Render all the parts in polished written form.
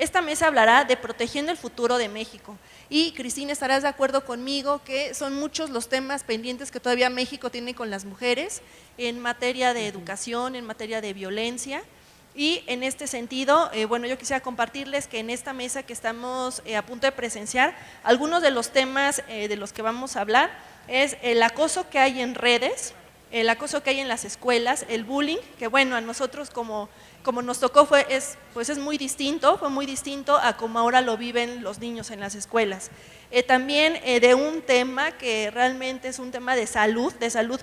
esta mesa hablará de protegiendo el futuro de México. Y Cristina, estarás de acuerdo conmigo que son muchos los temas pendientes que todavía México tiene con las mujeres en materia de educación, en materia de violencia. Y en este sentido, bueno, yo quisiera compartirles que en esta mesa que estamos a punto de presenciar, algunos de los temas de los que vamos a hablar es el acoso que hay en redes, el acoso que hay en las escuelas, el bullying, que bueno, a nosotros como nos tocó fue muy distinto a como ahora lo viven los niños en las escuelas. También de un tema que realmente es un tema de salud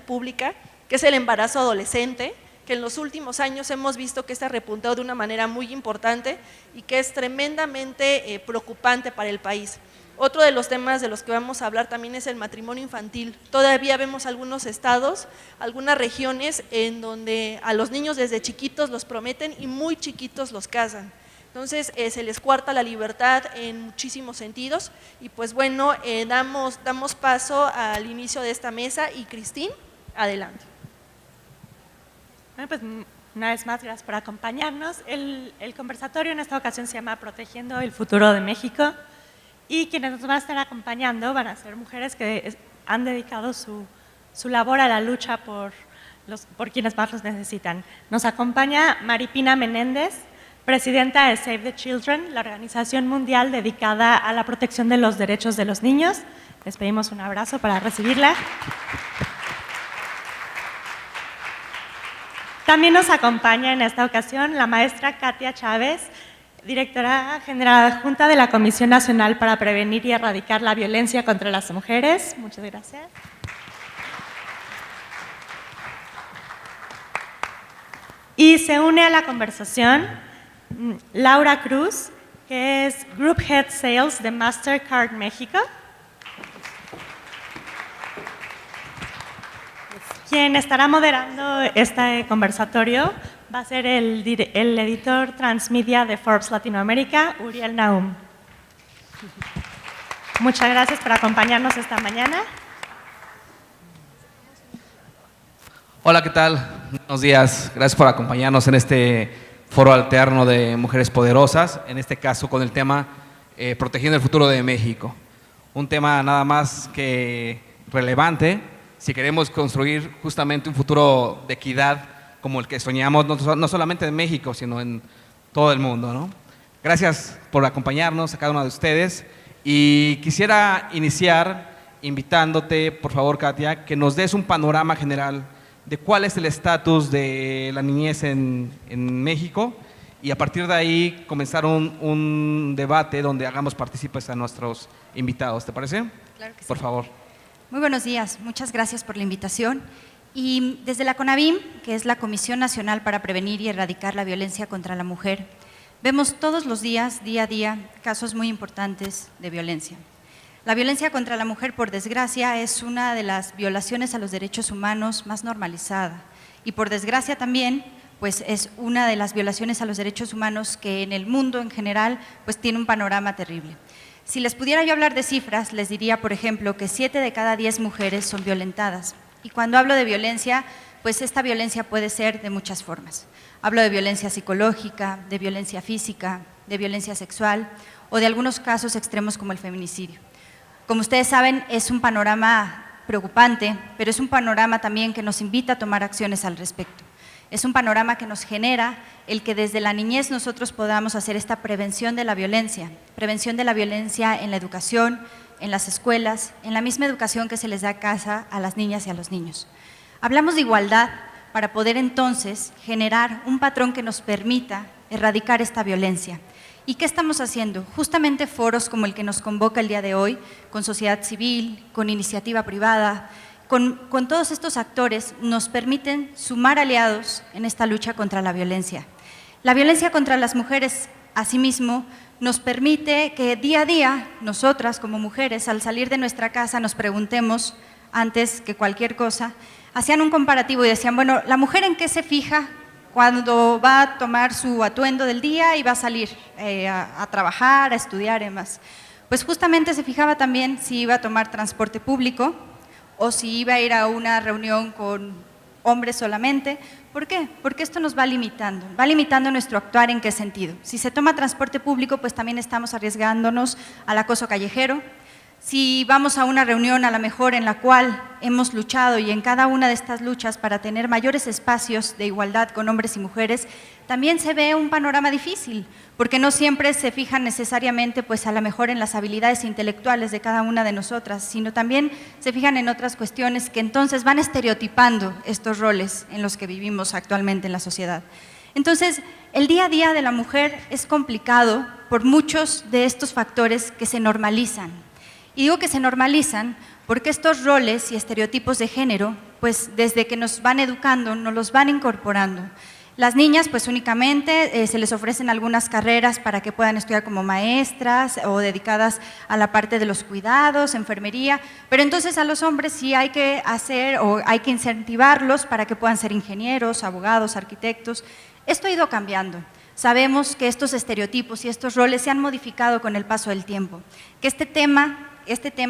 pública, que es el embarazo adolescente, que en los últimos años hemos visto que está repuntado de una manera muy importante y que es tremendamente preocupante para el país. Otro de los temas de los que vamos a hablar también es el matrimonio infantil. Todavía vemos algunos estados, algunas regiones en donde a los niños desde chiquitos los prometen y muy chiquitos los casan. Entonces se les coarta la libertad en muchísimos sentidos y pues bueno, damos paso al inicio de esta mesa y Cristín, adelante. Bueno, pues una vez más, gracias por acompañarnos. El conversatorio en esta ocasión se llama Protegiendo el futuro de México y quienes nos van a estar acompañando van a ser mujeres que han dedicado su labor a la lucha por quienes más los necesitan. Nos acompaña Maripina Menéndez, presidenta de Save the Children, la organización mundial dedicada a la protección de los derechos de los niños. Les pedimos un abrazo para recibirla. También nos acompaña en esta ocasión la maestra Katia Chávez, directora general adjunta de la Comisión Nacional para Prevenir y Erradicar la Violencia contra las Mujeres. Muchas gracias. Y se une a la conversación Laura Cruz, que es Group Head Sales de Mastercard México. Quien estará moderando este conversatorio va a ser el editor transmedia de Forbes Latinoamérica, Uriel Naum. Muchas gracias por acompañarnos esta mañana. Hola, ¿qué tal? Buenos días. Gracias por acompañarnos en este foro alterno de Mujeres Poderosas, en este caso con el tema Protegiendo el futuro de México. Un tema nada más que relevante si queremos construir justamente un futuro de equidad como el que soñamos, no solamente en México, sino en todo el mundo, ¿no? Gracias por acompañarnos a cada uno de ustedes y quisiera iniciar invitándote, por favor, Katia, que nos des un panorama general de cuál es el estatus de la niñez en México y a partir de ahí comenzar un debate donde hagamos partícipes a nuestros invitados. ¿Te parece? Claro que sí. Por favor. Muy buenos días, muchas gracias por la invitación. Y desde la CONAVIM, que es la Comisión Nacional para Prevenir y Erradicar la Violencia contra la Mujer, vemos todos los días, día a día, casos muy importantes de violencia. La violencia contra la mujer, por desgracia, es una de las violaciones a los derechos humanos más normalizada y por desgracia también, pues es una de las violaciones a los derechos humanos que en el mundo en general, pues tiene un panorama terrible. Si les pudiera yo hablar de cifras, les diría, por ejemplo, que 7 de cada 10 mujeres son violentadas. Y cuando hablo de violencia, pues esta violencia puede ser de muchas formas. Hablo de violencia psicológica, de violencia física, de violencia sexual o de algunos casos extremos como el feminicidio. Como ustedes saben, es un panorama preocupante, pero es un panorama también que nos invita a tomar acciones al respecto. Es un panorama que nos genera el que desde la niñez nosotros podamos hacer esta prevención de la violencia en la educación, en las escuelas, en la misma educación que se les da a casa a las niñas y a los niños. Hablamos de igualdad para poder entonces generar un patrón que nos permita erradicar esta violencia. ¿Y qué estamos haciendo? Justamente foros como el que nos convoca el día de hoy, con sociedad civil, con iniciativa privada, con todos estos actores nos permiten sumar aliados en esta lucha contra la violencia. La violencia contra las mujeres, asimismo, nos permite que día a día nosotras como mujeres al salir de nuestra casa nos preguntemos, antes que cualquier cosa, hacían un comparativo y decían, bueno, ¿la mujer en qué se fija cuando va a tomar su atuendo del día y va a salir a trabajar, a estudiar y demás? Pues justamente se fijaba también si iba a tomar transporte público o si iba a ir a una reunión con hombres solamente, ¿Por qué? Porque esto nos va limitando nuestro actuar. ¿En qué sentido? Si se toma transporte público, pues también estamos arriesgándonos al acoso callejero. Si vamos a una reunión a lo mejor en la cual hemos luchado y en cada una de estas luchas para tener mayores espacios de igualdad con hombres y mujeres, también se ve un panorama difícil, porque no siempre se fijan necesariamente pues a lo mejor en las habilidades intelectuales de cada una de nosotras, sino también se fijan en otras cuestiones que entonces van estereotipando estos roles en los que vivimos actualmente en la sociedad. Entonces, el día a día de la mujer es complicado por muchos de estos factores que se normalizan. Y digo que se normalizan porque estos roles y estereotipos de género, pues desde que nos van educando, nos los van incorporando. Las niñas, pues únicamente se les ofrecen algunas carreras para que puedan estudiar como maestras o dedicadas a la parte de los cuidados, enfermería, pero entonces a los hombres sí hay que hacer o hay que incentivarlos para que puedan ser ingenieros, abogados, arquitectos. Esto ha ido cambiando. Sabemos que estos estereotipos y estos roles se han modificado con el paso del tiempo, que este tema,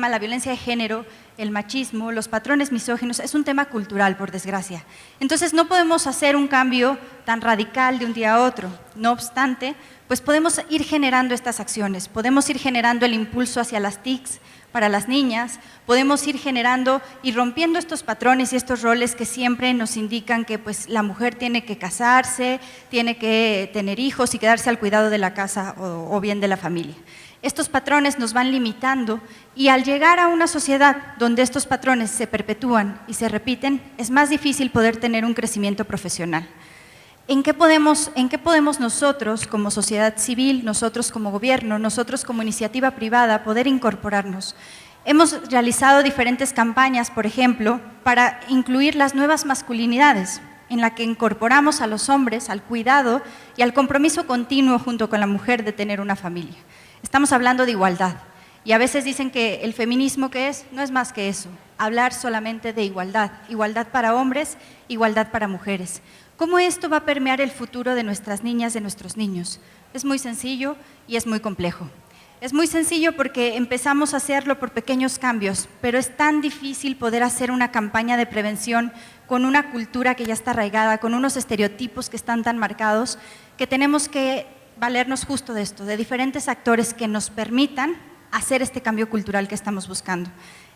la violencia de género, el machismo, los patrones misóginos, es un tema cultural, por desgracia. Entonces no podemos hacer un cambio tan radical de un día a otro. No obstante, pues podemos ir generando estas acciones, podemos ir generando el impulso hacia las TICs para las niñas, podemos ir generando y rompiendo estos patrones y estos roles que siempre nos indican que pues, la mujer tiene que casarse, tiene que tener hijos y quedarse al cuidado de la casa o bien de la familia. Estos patrones nos van limitando y al llegar a una sociedad donde estos patrones se perpetúan y se repiten, es más difícil poder tener un crecimiento profesional. ¿En qué podemos nosotros como sociedad civil, nosotros como gobierno, nosotros como iniciativa privada poder incorporarnos? Hemos realizado diferentes campañas, por ejemplo, para incluir las nuevas masculinidades, en la que incorporamos a los hombres al cuidado y al compromiso continuo junto con la mujer de tener una familia. Estamos hablando de igualdad y a veces dicen que el feminismo ¿qué es? No es más que eso, hablar solamente de igualdad, igualdad para hombres, igualdad para mujeres. ¿Cómo esto va a permear el futuro de nuestras niñas, de nuestros niños? Es muy sencillo y es muy complejo. Es muy sencillo porque empezamos a hacerlo por pequeños cambios, pero es tan difícil poder hacer una campaña de prevención con una cultura que ya está arraigada, con unos estereotipos que están tan marcados, que tenemos que valernos justo de esto, de diferentes actores que nos permitan hacer este cambio cultural que estamos buscando.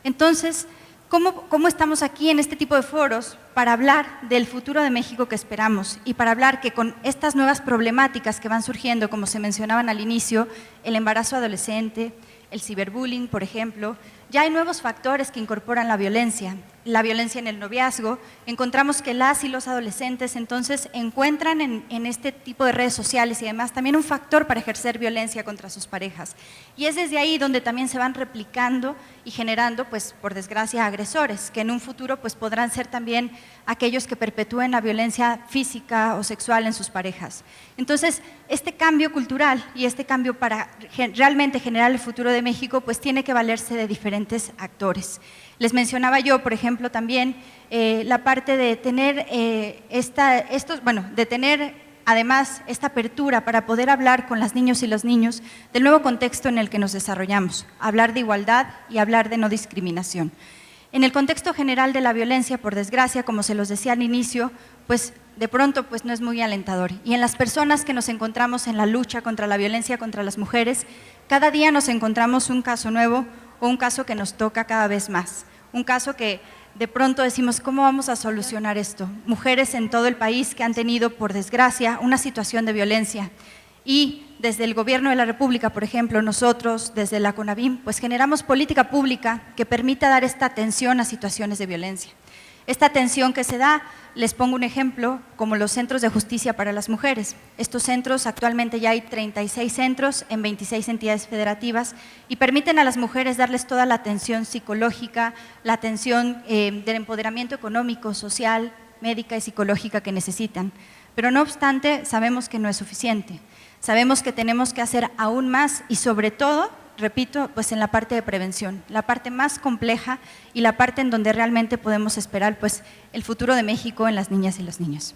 Entonces, ¿cómo estamos aquí en este tipo de foros para hablar del futuro de México que esperamos y para hablar que con estas nuevas problemáticas que van surgiendo, como se mencionaban al inicio, el embarazo adolescente, el ciberbullying, por ejemplo, ya hay nuevos factores que incorporan la violencia en el noviazgo, encontramos que las y los adolescentes entonces encuentran en este tipo de redes sociales y demás también un factor para ejercer violencia contra sus parejas. Y es desde ahí donde también se van replicando y generando, pues por desgracia, agresores, que en un futuro pues podrán ser también aquellos que perpetúen la violencia física o sexual en sus parejas. Entonces, este cambio cultural y este cambio para realmente generar el futuro de México, pues tiene que valerse de diferentes actores. Les mencionaba yo, por ejemplo, también la parte de tener además esta apertura para poder hablar con las niñas y los niños del nuevo contexto en el que nos desarrollamos, hablar de igualdad y hablar de no discriminación. En el contexto general de la violencia, por desgracia, como se los decía al inicio, pues de pronto pues no es muy alentador. Y en las personas que nos encontramos en la lucha contra la violencia contra las mujeres, cada día nos encontramos un caso nuevo o un caso que nos toca cada vez más, un caso que de pronto decimos, ¿cómo vamos a solucionar esto? Mujeres en todo el país que han tenido, por desgracia, una situación de violencia. Y desde el Gobierno de la República, por ejemplo, nosotros, desde la CONAVIM, pues generamos política pública que permita dar esta atención a situaciones de violencia. Esta atención que se da, les pongo un ejemplo, como los centros de justicia para las mujeres. Estos centros, actualmente ya hay 36 centros en 26 entidades federativas y permiten a las mujeres darles toda la atención psicológica, la atención del empoderamiento económico, social, médica y psicológica que necesitan. Pero no obstante, sabemos que no es suficiente. Sabemos que tenemos que hacer aún más y sobre todo, repito, pues en la parte de prevención, la parte más compleja y la parte en donde realmente podemos esperar pues el futuro de México en las niñas y los niños.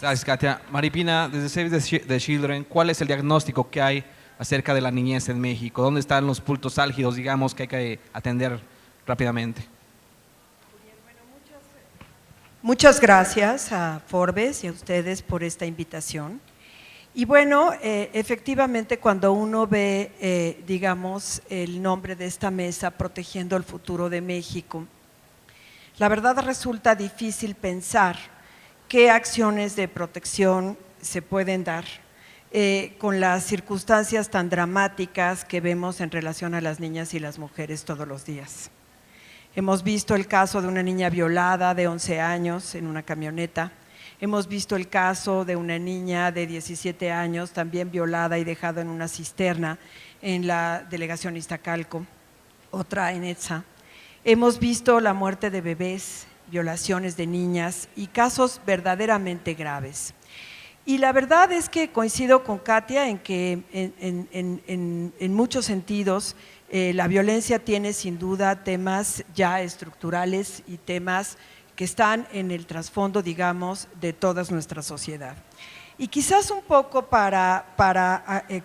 Gracias, Katia. Maripina, desde Save the Children, ¿cuál es el diagnóstico que hay acerca de la niñez en México? ¿Dónde están los puntos álgidos, digamos, que hay que atender rápidamente? Muchas gracias a Forbes y a ustedes por esta invitación. Y bueno, efectivamente cuando uno ve, digamos, el nombre de esta mesa, Protegiendo el Futuro de México, la verdad resulta difícil pensar qué acciones de protección se pueden dar con las circunstancias tan dramáticas que vemos en relación a las niñas y las mujeres todos los días. Hemos visto el caso de una niña violada de 11 años en una camioneta. Hemos visto el caso de una niña de 17 años también violada y dejada en una cisterna en la delegación Iztacalco, otra en Etza. Hemos visto la muerte de bebés, violaciones de niñas y casos verdaderamente graves. Y la verdad es que coincido con Katia en que en muchos sentidos la violencia tiene sin duda temas ya estructurales y temas que están en el trasfondo, digamos, de toda nuestra sociedad. Y quizás un poco para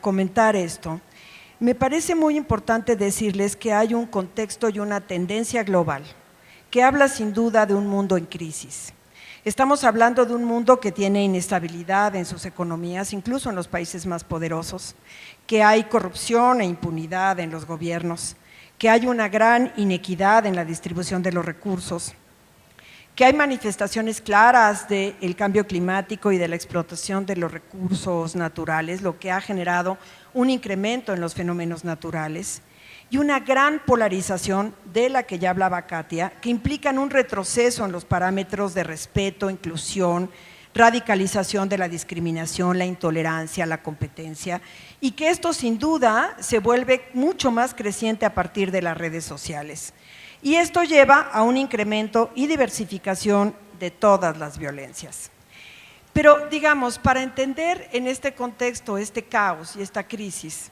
comentar esto, me parece muy importante decirles que hay un contexto y una tendencia global que habla sin duda de un mundo en crisis. Estamos hablando de un mundo que tiene inestabilidad en sus economías, incluso en los países más poderosos, que hay corrupción e impunidad en los gobiernos, que hay una gran inequidad en la distribución de los recursos, que hay manifestaciones claras del cambio climático y de la explotación de los recursos naturales, lo que ha generado un incremento en los fenómenos naturales, y una gran polarización de la que ya hablaba Katia, que implican un retroceso en los parámetros de respeto, inclusión, radicalización de la discriminación, la intolerancia, la competencia, y que esto sin duda se vuelve mucho más creciente a partir de las redes sociales. Y esto lleva a un incremento y diversificación de todas las violencias. Pero digamos, para entender en este contexto este caos y esta crisis,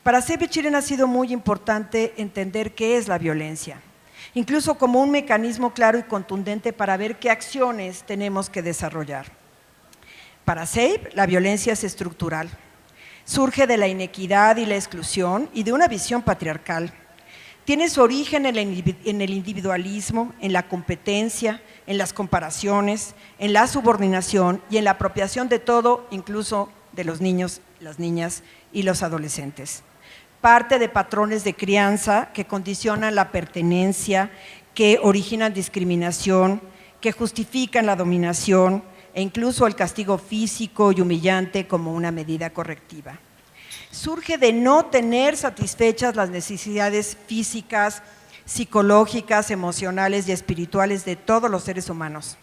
para Save the Children ha sido muy importante entender qué es la violencia, incluso como un mecanismo claro y contundente para ver qué acciones tenemos que desarrollar. Para Save, la violencia es estructural, surge de la inequidad y la exclusión y de una visión patriarcal. Tiene su origen en el individualismo, en la competencia, en las comparaciones, en la subordinación y en la apropiación de todo, incluso de los niños, las niñas y los adolescentes. Parte de patrones de crianza que condicionan la pertenencia, que originan discriminación, que justifican la dominación e incluso el castigo físico y humillante como una medida correctiva. Surge de no tener satisfechas las necesidades físicas, psicológicas, emocionales y espirituales de todos los seres humanos.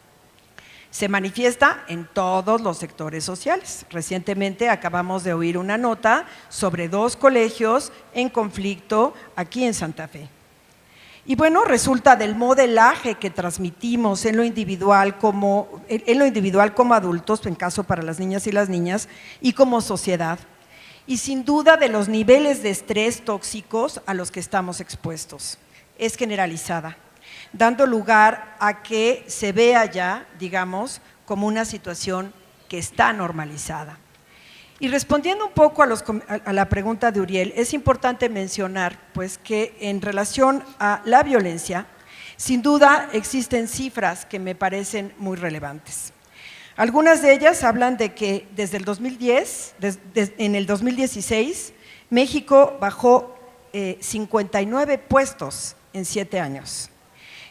Se manifiesta en todos los sectores sociales. Recientemente acabamos de oír una nota sobre 2 colegios en conflicto aquí en Santa Fe. Y bueno, resulta del modelaje que transmitimos en lo individual como adultos, en caso para las niñas y las niñas, y como sociedad. Y sin duda de los niveles de estrés tóxicos a los que estamos expuestos. Es generalizada, dando lugar a que se vea ya, digamos, como una situación que está normalizada. Y respondiendo un poco a la pregunta de Uriel, es importante mencionar pues, que en relación a la violencia, sin duda existen cifras que me parecen muy relevantes. Algunas de ellas hablan de que desde el 2010, en el 2016, México bajó 59 puestos en 7 años,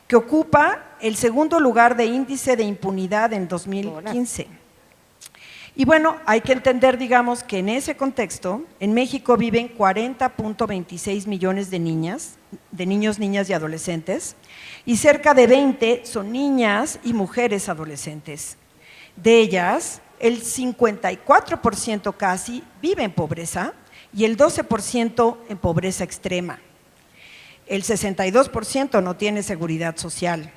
que ocupa el segundo lugar de índice de impunidad en 2015. Y bueno, hay que entender, digamos, que en ese contexto, en México viven 40.26 millones de niños, niñas y adolescentes, y cerca de 20 son niñas y mujeres adolescentes. De ellas, el 54% casi vive en pobreza y el 12% en pobreza extrema. El 62% no tiene seguridad social.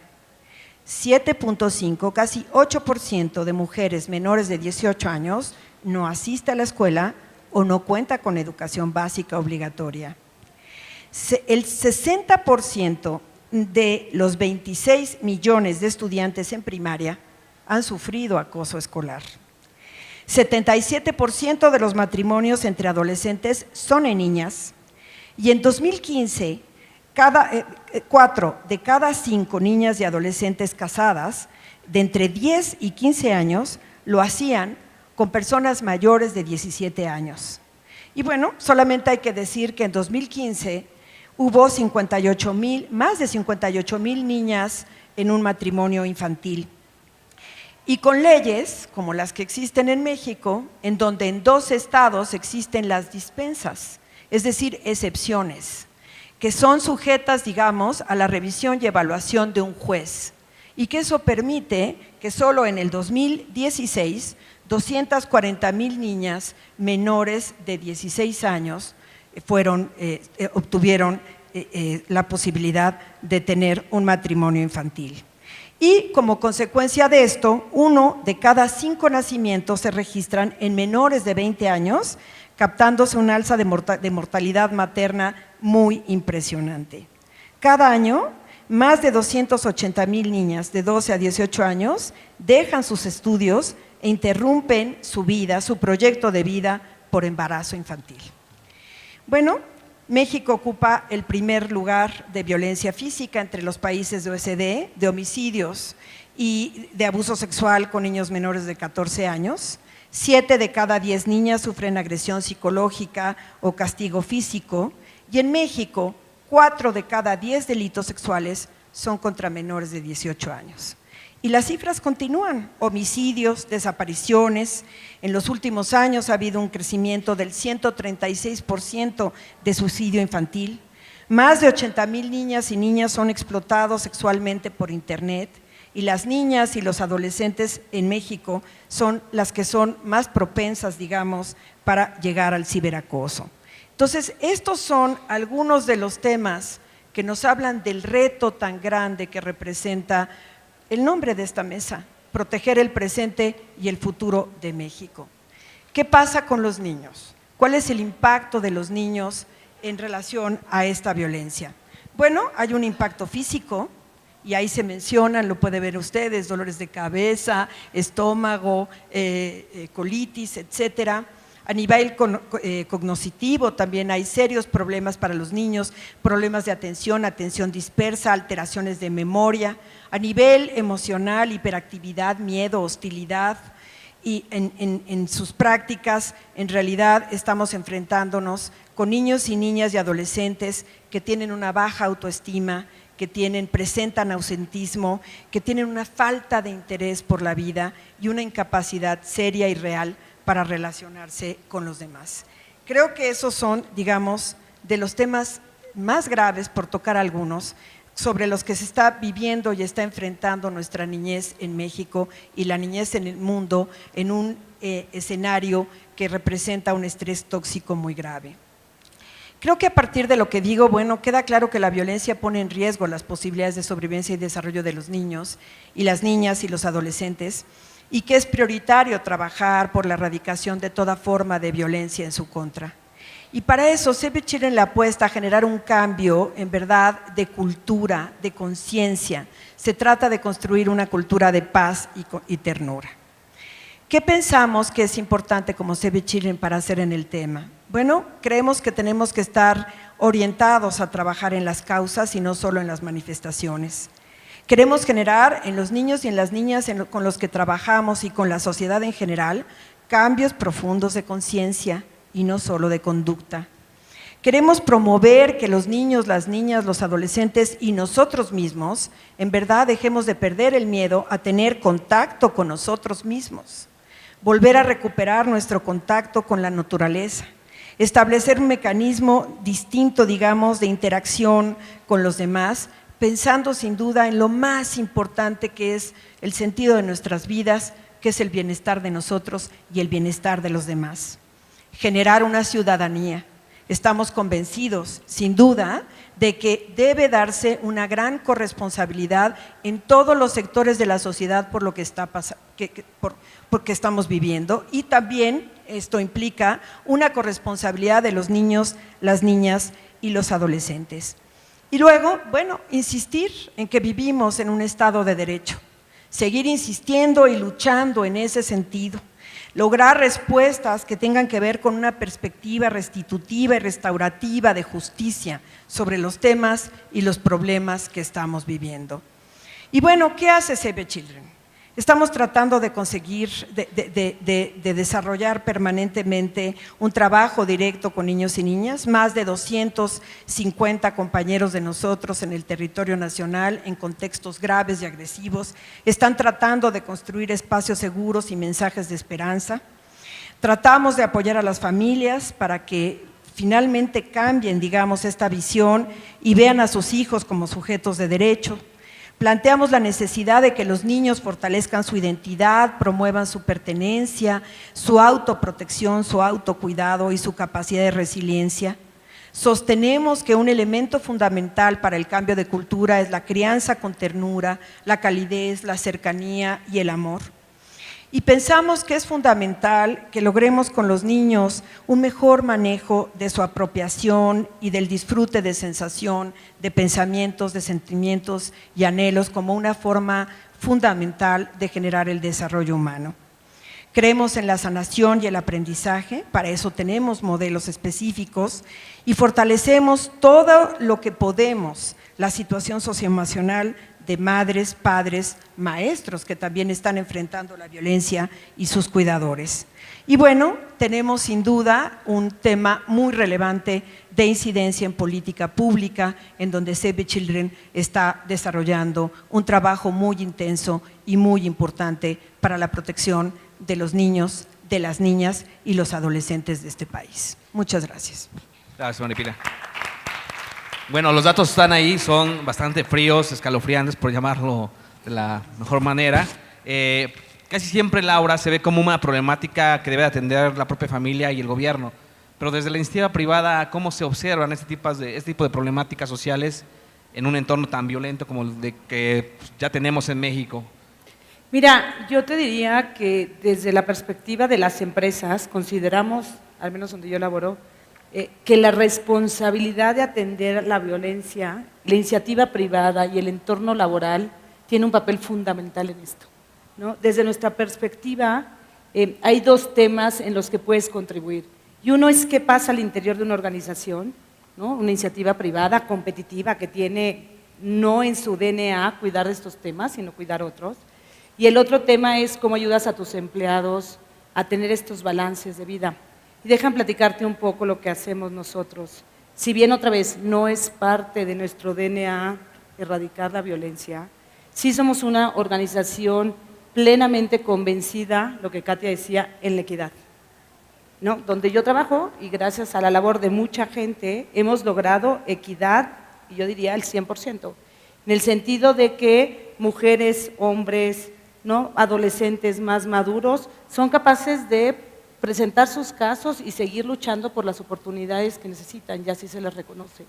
7.5, casi 8% de mujeres menores de 18 años no asiste a la escuela o no cuenta con educación básica obligatoria. El 60% de los 26 millones de estudiantes en primaria han sufrido acoso escolar. 77% de los matrimonios entre adolescentes son en niñas y en 2015, 4 de cada 5 niñas y adolescentes casadas de entre 10 y 15 años lo hacían con personas mayores de 17 años. Y bueno, solamente hay que decir que en 2015 hubo más de 58,000 niñas en un matrimonio infantil. Y con leyes como las que existen en México, en donde en 2 estados existen las dispensas, es decir, excepciones, que son sujetas, digamos, a la revisión y evaluación de un juez, y que eso permite que solo en el 2016 240,000 niñas menores de 16 años obtuvieron la posibilidad de tener un matrimonio infantil. Y como consecuencia de esto, 1 de cada 5 nacimientos se registran en menores de 20 años, captándose un alza de mortalidad materna muy impresionante. Cada año, más de 280,000 niñas de 12 a 18 años dejan sus estudios e interrumpen su vida, su proyecto de vida por embarazo infantil. Bueno, México ocupa el primer lugar de violencia física entre los países de OECD, de homicidios y de abuso sexual con niños menores de 14 años. 7 de cada 10 niñas sufren agresión psicológica o castigo físico, y en México 4 de cada 10 delitos sexuales son contra menores de 18 años. Y las cifras continúan: homicidios, desapariciones. En los últimos años ha habido un crecimiento del 136% de suicidio infantil. Más de 80,000 niñas y niños son explotados sexualmente por internet, y las niñas y los adolescentes en México son las que son más propensas, digamos, para llegar al ciberacoso. Entonces, estos son algunos de los temas que nos hablan del reto tan grande que representa el nombre de esta mesa: proteger el presente y el futuro de México. ¿Qué pasa con los niños? ¿Cuál es el impacto de los niños en relación a esta violencia? Bueno, hay un impacto físico, y ahí se mencionan, lo pueden ver ustedes: dolores de cabeza, estómago, colitis, etcétera. A nivel cognoscitivo también hay serios problemas para los niños, problemas de atención, atención dispersa, alteraciones de memoria. A nivel emocional, hiperactividad, miedo, hostilidad, y en sus prácticas en realidad estamos enfrentándonos con niños y niñas y adolescentes que tienen una baja autoestima, que presentan ausentismo, que tienen una falta de interés por la vida y una incapacidad seria y real para relacionarse con los demás. Creo que esos son, digamos, de los temas más graves, por tocar algunos, sobre los que se está viviendo y está enfrentando nuestra niñez en México y la niñez en el mundo, en un escenario que representa un estrés tóxico muy grave. Creo que a partir de lo que digo, bueno, queda claro que la violencia pone en riesgo las posibilidades de sobrevivencia y desarrollo de los niños y las niñas y los adolescentes, y que es prioritario trabajar por la erradicación de toda forma de violencia en su contra. Y para eso Save the Children le apuesta a generar un cambio, en verdad, de cultura, de conciencia. Se trata de construir una cultura de paz y ternura. ¿Qué pensamos que es importante como Save the Children para hacer en el tema? Bueno, creemos que tenemos que estar orientados a trabajar en las causas y no solo en las manifestaciones. Queremos generar en los niños y en las niñas con los que trabajamos y con la sociedad en general cambios profundos de conciencia y no solo de conducta. Queremos promover que los niños, las niñas, los adolescentes y nosotros mismos en verdad dejemos de perder el miedo a tener contacto con nosotros mismos, volver a recuperar nuestro contacto con la naturaleza, establecer un mecanismo distinto, digamos, de interacción con los demás, pensando sin duda en lo más importante que es el sentido de nuestras vidas, que es el bienestar de nosotros y el bienestar de los demás. Generar una ciudadanía. Estamos convencidos, sin duda, de que debe darse una gran corresponsabilidad en todos los sectores de la sociedad por lo que porque estamos viviendo, y también esto implica una corresponsabilidad de los niños, las niñas y los adolescentes. Y luego, bueno, insistir en que vivimos en un Estado de Derecho, seguir insistiendo y luchando en ese sentido, lograr respuestas que tengan que ver con una perspectiva restitutiva y restaurativa de justicia sobre los temas y los problemas que estamos viviendo. Y bueno, ¿qué hace Save the Children? Estamos tratando de conseguir, de desarrollar permanentemente un trabajo directo con niños y niñas, más de 250 compañeros de nosotros en el territorio nacional en contextos graves y agresivos están tratando de construir espacios seguros y mensajes de esperanza. Tratamos de apoyar a las familias para que finalmente cambien, digamos, esta visión y vean a sus hijos como sujetos de derecho. Planteamos la necesidad de que los niños fortalezcan su identidad, promuevan su pertenencia, su autoprotección, su autocuidado y su capacidad de resiliencia. Sostenemos que un elemento fundamental para el cambio de cultura es la crianza con ternura, la calidez, la cercanía y el amor. Y pensamos que es fundamental que logremos con los niños un mejor manejo de su apropiación y del disfrute de sensación, de pensamientos, de sentimientos y anhelos como una forma fundamental de generar el desarrollo humano. Creemos en la sanación y el aprendizaje, para eso tenemos modelos específicos y fortalecemos todo lo que podemos, la situación socioemocional de madres, padres, maestros que también están enfrentando la violencia y sus cuidadores. Y bueno, tenemos sin duda un tema muy relevante de incidencia en política pública, en donde Save the Children está desarrollando un trabajo muy intenso y muy importante para la protección de los niños, de las niñas y los adolescentes de este país. Muchas gracias. Gracias, Maripila. Bueno, los datos están ahí, son bastante fríos, escalofriantes, por llamarlo de la mejor manera. Casi siempre, Laura, se ve como una problemática que debe atender la propia familia y el gobierno. Pero desde la iniciativa privada, ¿cómo se observan este tipo de problemáticas sociales en un entorno tan violento como el de que ya tenemos en México? Mira, yo te diría que desde la perspectiva de las empresas consideramos, al menos donde yo laboro, que la responsabilidad de atender la violencia, la iniciativa privada y el entorno laboral tiene un papel fundamental en esto, ¿no? Desde nuestra perspectiva, hay dos temas en los que puedes contribuir. Y uno es qué pasa al interior de una organización, ¿no? Una iniciativa privada, competitiva, que tiene no en su DNA cuidar de estos temas, sino cuidar otros. Y el otro tema es cómo ayudas a tus empleados a tener estos balances de vida. Y dejan platicarte un poco lo que hacemos nosotros. Si bien otra vez no es parte de nuestro DNA erradicar la violencia, sí somos una organización plenamente convencida, lo que Katia decía, en la equidad, ¿no? Donde yo trabajo y gracias a la labor de mucha gente hemos logrado equidad, y yo diría el 100%, en el sentido de que mujeres, hombres, ¿no? Adolescentes más maduros son capaces de presentar sus casos y seguir luchando por las oportunidades que necesitan, ya así se les reconoce.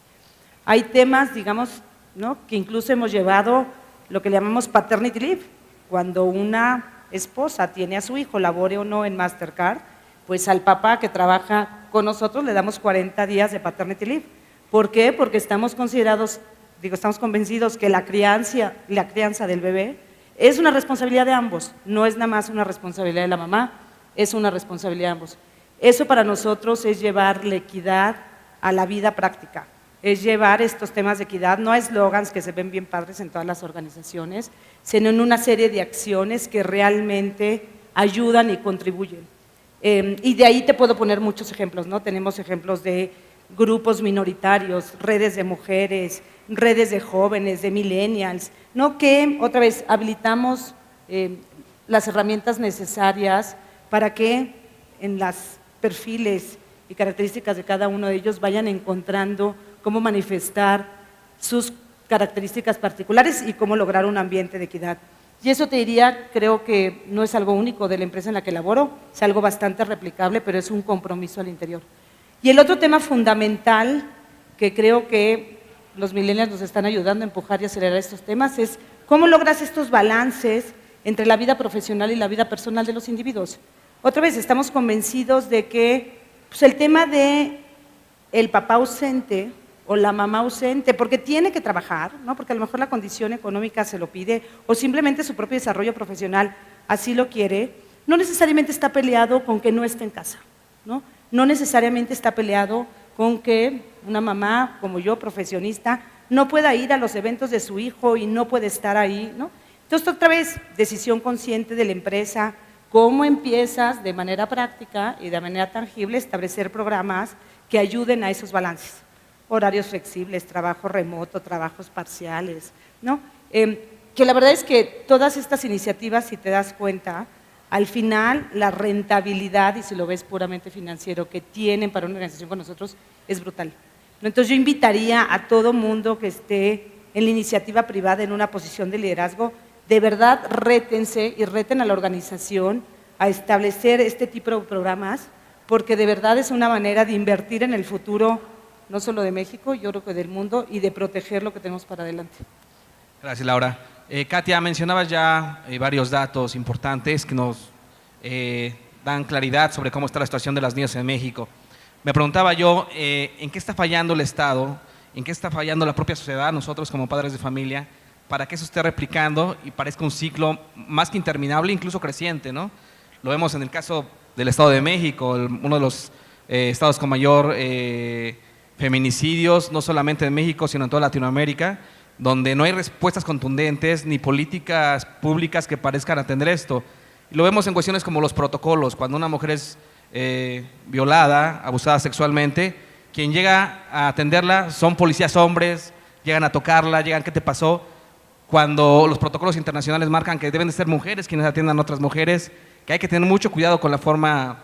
Hay temas, digamos, ¿no? Que incluso hemos llevado lo que le llamamos paternity leave, cuando una esposa tiene a su hijo, labore o no en Mastercard, pues al papá que trabaja con nosotros le damos 40 días de paternity leave. ¿Por qué? Porque estamos convencidos que la crianza del bebé es una responsabilidad de ambos, no es nada más una responsabilidad de la mamá, es una responsabilidad de ambos. Eso para nosotros es llevar la equidad a la vida práctica, es llevar estos temas de equidad, no a eslogans que se ven bien padres en todas las organizaciones, sino en una serie de acciones que realmente ayudan y contribuyen. Y de ahí te puedo poner muchos ejemplos, ¿no? Tenemos ejemplos de grupos minoritarios, redes de mujeres, redes de jóvenes, de millennials, ¿no? Que otra vez habilitamos las herramientas necesarias para que en los perfiles y características de cada uno de ellos vayan encontrando cómo manifestar sus características particulares y cómo lograr un ambiente de equidad. Y eso te diría, creo que no es algo único de la empresa en la que laboro, es algo bastante replicable, pero es un compromiso al interior. Y el otro tema fundamental que creo que los millennials nos están ayudando a empujar y acelerar estos temas es cómo logras estos balances entre la vida profesional y la vida personal de los individuos. Otra vez, estamos convencidos de que pues, el tema de el papá ausente o la mamá ausente, porque tiene que trabajar, ¿no? Porque a lo mejor la condición económica se lo pide, o simplemente su propio desarrollo profesional así lo quiere, no necesariamente está peleado con que no esté en casa, ¿no? No necesariamente está peleado con que una mamá, como yo, profesionista, no pueda ir a los eventos de su hijo y no puede estar ahí, ¿no? Entonces, otra vez, decisión consciente de la empresa, cómo empiezas de manera práctica y de manera tangible a establecer programas que ayuden a esos balances. Horarios flexibles, trabajo remoto, trabajos parciales, ¿no? Que la verdad es que todas estas iniciativas, si te das cuenta, al final la rentabilidad, y si lo ves puramente financiero, que tienen para una organización con nosotros es brutal. Entonces yo invitaría a todo mundo que esté en la iniciativa privada en una posición de liderazgo, de verdad rétense y reten a la organización a establecer este tipo de programas, porque de verdad es una manera de invertir en el futuro, no solo de México, yo creo que del mundo, y de proteger lo que tenemos para adelante. Gracias, Laura. Katia, mencionabas ya varios datos importantes que nos dan claridad sobre cómo está la situación de las niñas en México. Me preguntaba yo, ¿en qué está fallando el Estado? ¿En qué está fallando la propia sociedad, nosotros como padres de familia, para que eso esté replicando y parezca un ciclo más que interminable, incluso creciente, ¿no? Lo vemos en el caso del Estado de México, uno de los estados con mayor feminicidios, no solamente en México, sino en toda Latinoamérica, donde no hay respuestas contundentes ni políticas públicas que parezcan atender esto. Y lo vemos en cuestiones como los protocolos, cuando una mujer es violada, abusada sexualmente, quien llega a atenderla son policías hombres, llegan a tocarla, llegan, ¿qué te pasó? Cuando los protocolos internacionales marcan que deben de ser mujeres quienes atiendan a otras mujeres, que hay que tener mucho cuidado con la forma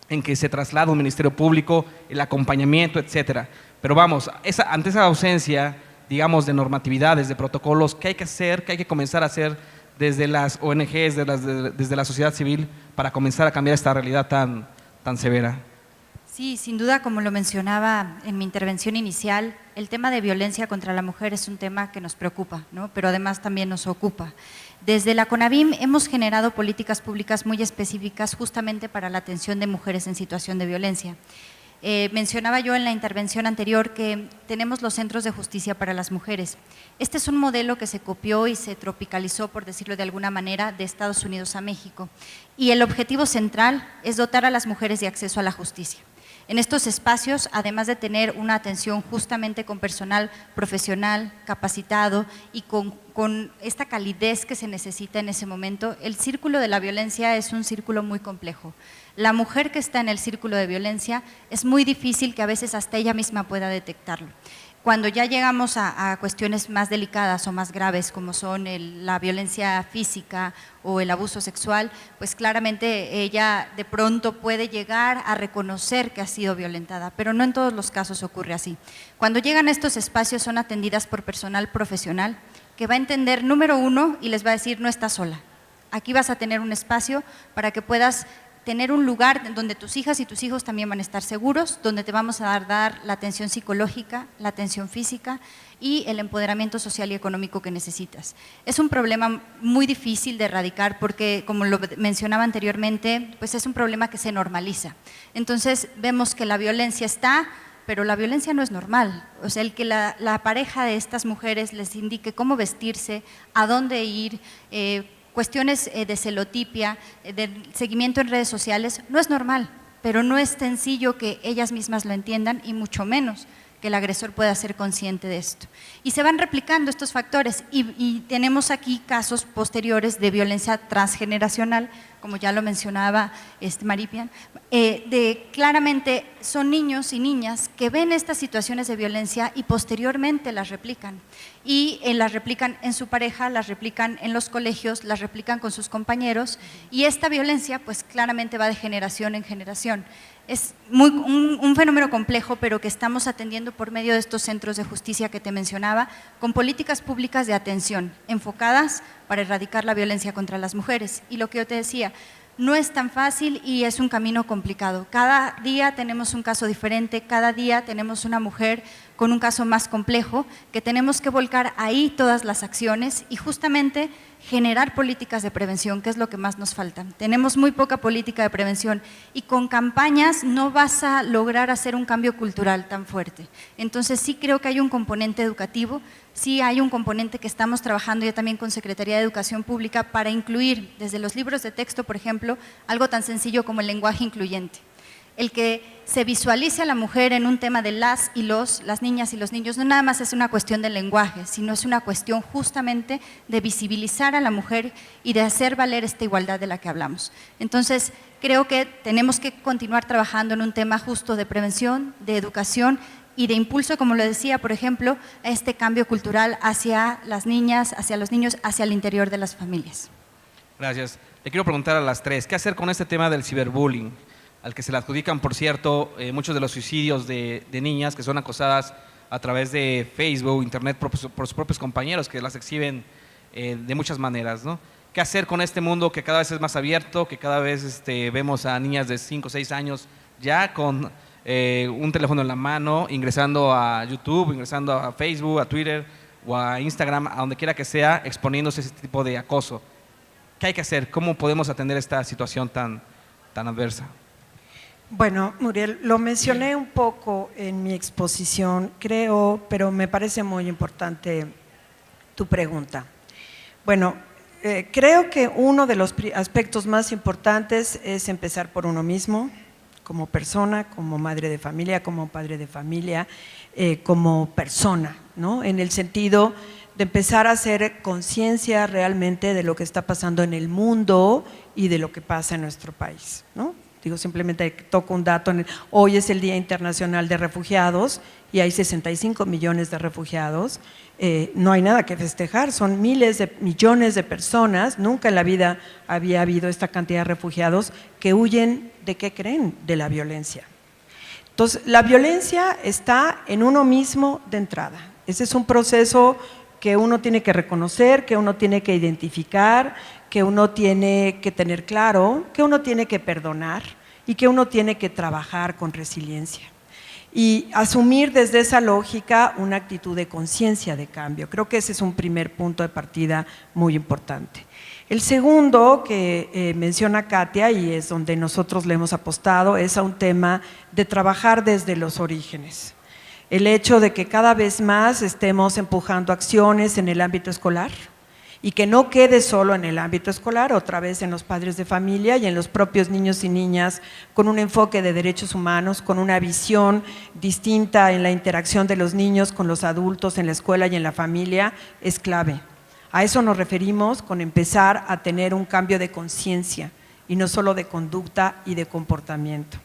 en que se traslada un ministerio público, el acompañamiento, etcétera. Pero vamos, ante esa ausencia, digamos, de normatividades, de protocolos, ¿qué hay que hacer, qué hay que comenzar a hacer desde las ONGs, desde la sociedad civil, para comenzar a cambiar esta realidad tan severa? Sí, sin duda, como lo mencionaba en mi intervención inicial, el tema de violencia contra la mujer es un tema que nos preocupa, ¿no? Pero además también nos ocupa. Desde la CONAVIM hemos generado políticas públicas muy específicas justamente para la atención de mujeres en situación de violencia. Mencionaba yo en la intervención anterior que tenemos los centros de justicia para las mujeres. Este es un modelo que se copió y se tropicalizó, por decirlo de alguna manera, de Estados Unidos a México. Y el objetivo central es dotar a las mujeres de acceso a la justicia. En estos espacios, además de tener una atención justamente con personal profesional, capacitado y con esta calidez que se necesita en ese momento, el círculo de la violencia es un círculo muy complejo. La mujer que está en el círculo de violencia es muy difícil que a veces hasta ella misma pueda detectarlo. Cuando ya llegamos a cuestiones más delicadas o más graves, como son la violencia física o el abuso sexual, pues claramente ella de pronto puede llegar a reconocer que ha sido violentada, pero no en todos los casos ocurre así. Cuando llegan a estos espacios son atendidas por personal profesional que va a entender, número uno, y les va a decir, no estás sola. Aquí vas a tener un espacio para que puedas tener un lugar donde tus hijas y tus hijos también van a estar seguros, donde te vamos a dar la atención psicológica, la atención física y el empoderamiento social y económico que necesitas. Es un problema muy difícil de erradicar porque, como lo mencionaba anteriormente, pues es un problema que se normaliza. Entonces vemos que la violencia está, pero la violencia no es normal. O sea, el que la pareja de estas mujeres les indique cómo vestirse, a dónde ir, cuestiones de celotipia, de seguimiento en redes sociales, no es normal, pero no es sencillo que ellas mismas lo entiendan y mucho menos que el agresor pueda ser consciente de esto. Y se van replicando estos factores y tenemos aquí casos posteriores de violencia transgeneracional, como ya lo mencionaba Maripian, claramente son niños y niñas que ven estas situaciones de violencia y posteriormente las replican. Y las replican en su pareja, las replican en los colegios, las replican con sus compañeros y esta violencia pues claramente va de generación en generación. Es un fenómeno complejo, pero que estamos atendiendo por medio de estos centros de justicia que te mencionaba, con políticas públicas de atención enfocadas para erradicar la violencia contra las mujeres. Y lo que yo te decía, no es tan fácil y es un camino complicado. Cada día tenemos un caso diferente, cada día tenemos una mujer con un caso más complejo que tenemos que volcar ahí todas las acciones y justamente generar políticas de prevención, que es lo que más nos falta. Tenemos muy poca política de prevención y con campañas no vas a lograr hacer un cambio cultural tan fuerte. Entonces sí creo que hay un componente educativo, sí hay un componente que estamos trabajando ya también con Secretaría de Educación Pública para incluir desde los libros de texto, por ejemplo, algo tan sencillo como el lenguaje incluyente. el que se visualice a la mujer en un tema de las niñas y los niños, no nada más es una cuestión del lenguaje, sino es una cuestión justamente de visibilizar a la mujer y de hacer valer esta igualdad de la que hablamos. Entonces, creo que tenemos que continuar trabajando en un tema justo de prevención, de educación y de impulso, como lo decía, por ejemplo, a este cambio cultural hacia las niñas, hacia los niños, hacia el interior de las familias. Gracias. Le quiero preguntar a las tres, ¿qué hacer con este tema del ciberbullying, al que se le adjudican, por cierto, muchos de los suicidios de niñas que son acosadas a través de Facebook, Internet, por sus propios compañeros, que las exhiben de muchas maneras, ¿no? ¿Qué hacer con este mundo que cada vez es más abierto, que cada vez vemos a niñas de 5 o 6 años ya con un teléfono en la mano, ingresando a YouTube, ingresando a Facebook, a Twitter o a Instagram, a donde quiera que sea, exponiéndose a ese tipo de acoso? ¿Qué hay que hacer? ¿Cómo podemos atender esta situación tan adversa? Bueno, Muriel, lo mencioné un poco en mi exposición, creo, pero me parece muy importante tu pregunta. Bueno, creo que uno de los aspectos más importantes es empezar por uno mismo, como persona, como madre de familia, como padre de familia, como persona, ¿no? En el sentido de empezar a hacer conciencia realmente de lo que está pasando en el mundo y de lo que pasa en nuestro país, ¿no? Digo, simplemente toco un dato, hoy es el Día Internacional de Refugiados y hay 65 millones de refugiados, no hay nada que festejar, son miles de millones de personas, nunca en la vida había habido esta cantidad de refugiados que huyen, ¿de qué creen? De la violencia. Entonces, la violencia está en uno mismo de entrada, ese es un proceso que uno tiene que reconocer, que uno tiene que identificar, que uno tiene que tener claro, que uno tiene que perdonar y que uno tiene que trabajar con resiliencia y asumir desde esa lógica una actitud de conciencia de cambio. Creo que ese es un primer punto de partida muy importante. El segundo que menciona Katia, y es donde nosotros le hemos apostado, es a un tema de trabajar desde los orígenes. El hecho de que cada vez más estemos empujando acciones en el ámbito escolar y que no quede solo en el ámbito escolar, otra vez en los padres de familia y en los propios niños y niñas, con un enfoque de derechos humanos, con una visión distinta en la interacción de los niños con los adultos en la escuela y en la familia, es clave. A eso nos referimos con empezar a tener un cambio de conciencia y no solo de conducta y de comportamiento.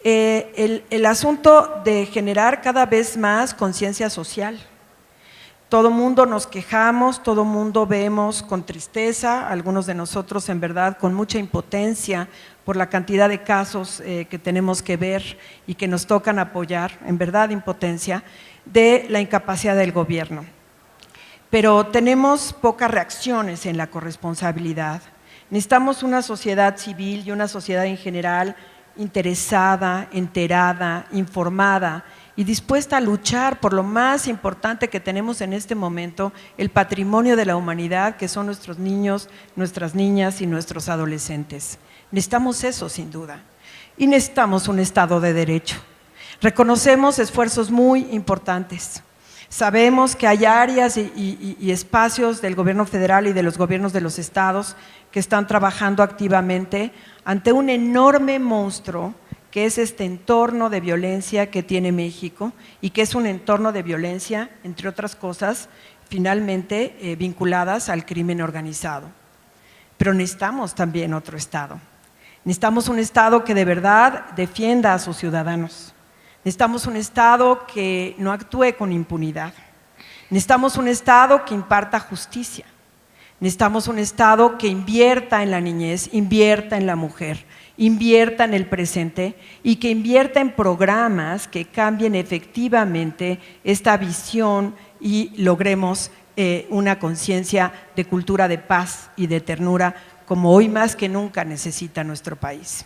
El asunto de generar cada vez más conciencia social. Todo mundo nos quejamos, todo mundo vemos con tristeza, algunos de nosotros en verdad con mucha impotencia por la cantidad de casos que tenemos que ver y que nos tocan apoyar, en verdad impotencia, de la incapacidad del gobierno. Pero tenemos pocas reacciones en la corresponsabilidad. Necesitamos una sociedad civil y una sociedad en general interesada, enterada, informada y dispuesta a luchar por lo más importante que tenemos en este momento, el patrimonio de la humanidad, que son nuestros niños, nuestras niñas y nuestros adolescentes. Necesitamos eso, sin duda. Y necesitamos un Estado de Derecho. Reconocemos esfuerzos muy importantes. Sabemos que hay áreas y espacios del gobierno federal y de los gobiernos de los estados que están trabajando activamente ante un enorme monstruo que es este entorno de violencia que tiene México y que es un entorno de violencia, entre otras cosas, finalmente vinculadas al crimen organizado. Pero necesitamos también otro Estado. Necesitamos un Estado que de verdad defienda a sus ciudadanos. Necesitamos un Estado que no actúe con impunidad. Necesitamos un Estado que imparta justicia. Necesitamos un Estado que invierta en la niñez, invierta en la mujer, invierta en el presente y que invierta en programas que cambien efectivamente esta visión y logremos una conciencia de cultura de paz y de ternura como hoy más que nunca necesita nuestro país.